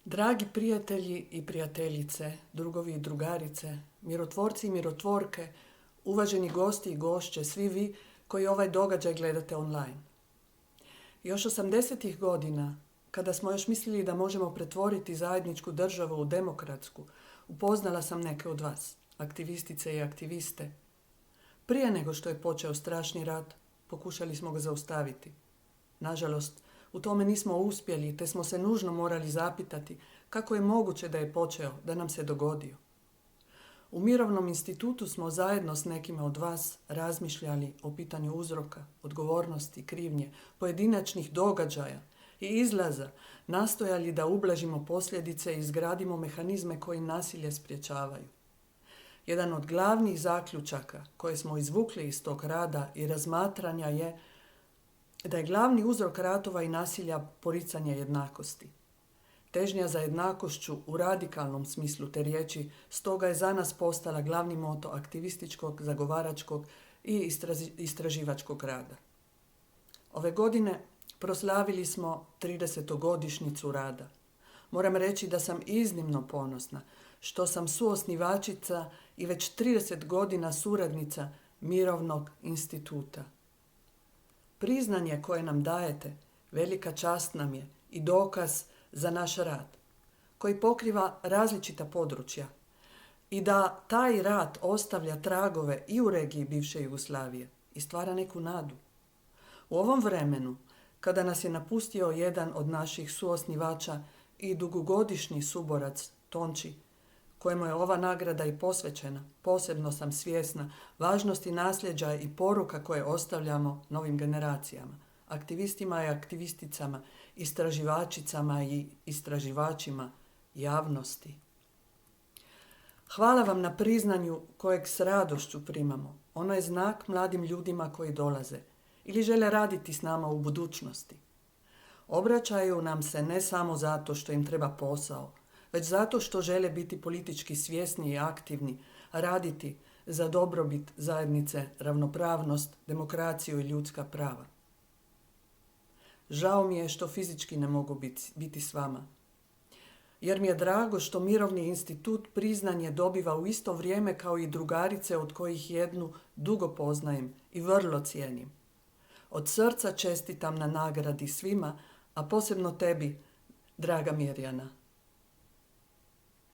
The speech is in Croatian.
Dragi prijatelji i prijateljice, drugovi i drugarice, mirotvorci i mirotvorke, uvaženi gosti i gošće, svi vi koji ovaj događaj gledate online. Još 80-ih godina, kada smo još mislili da možemo pretvoriti zajedničku državu u demokratsku, upoznala sam neke od vas, aktivistice i aktiviste. Prije nego što je počeo strašni rat, pokušali smo ga zaustaviti. Nažalost, u tome nismo uspjeli, te smo se nužno morali zapitati kako je moguće da je počeo, da nam se dogodio. U Mirovnom institutu smo zajedno s nekima od vas razmišljali o pitanju uzroka, odgovornosti, krivnje, pojedinačnih događaja i izlaza, nastojali da ublažimo posljedice i izgradimo mehanizme koji nasilje sprječavaju. Jedan od glavnih zaključaka koje smo izvukli iz tog rada i razmatranja je da je glavni uzrok ratova i nasilja poricanje jednakosti. Težnja za jednakošću u radikalnom smislu te riječi stoga je za nas postala glavni moto aktivističkog, zagovaračkog i istraživačkog rada. Ove godine proslavili smo 30-godišnjicu rada. Moram reći da sam iznimno ponosna što sam suosnivačica i već 30 godina suradnica Mirovnog instituta. Priznanje koje nam dajete, velika čast nam je i dokaz za naš rad, koji pokriva različita područja i da taj rad ostavlja tragove i u regiji bivše Jugoslavije i stvara neku nadu. U ovom vremenu, kada nas je napustio jedan od naših suosnivača i dugogodišnji suborac Tonči, kojemu je ova nagrada i posvećena, posebno sam svjesna važnosti nasljeđa i poruka koje ostavljamo novim generacijama, aktivistima i aktivisticama, istraživačicama i istraživačima, javnosti. Hvala vam na priznanju kojeg s radošću primamo. Ono je znak mladim ljudima koji dolaze ili žele raditi s nama u budućnosti. Obraćaju nam se ne samo zato što im treba posao, već zato što žele biti politički svjesni i aktivni, raditi za dobrobit zajednice, ravnopravnost, demokraciju i ljudska prava. Žao mi je što fizički ne mogu biti s vama, jer mi je drago što Mirovni institut priznanje dobiva u isto vrijeme kao i drugarice od kojih jednu dugo poznajem i vrlo cijenim. Od srca čestitam na nagradi svima, a posebno tebi, draga Mirjana.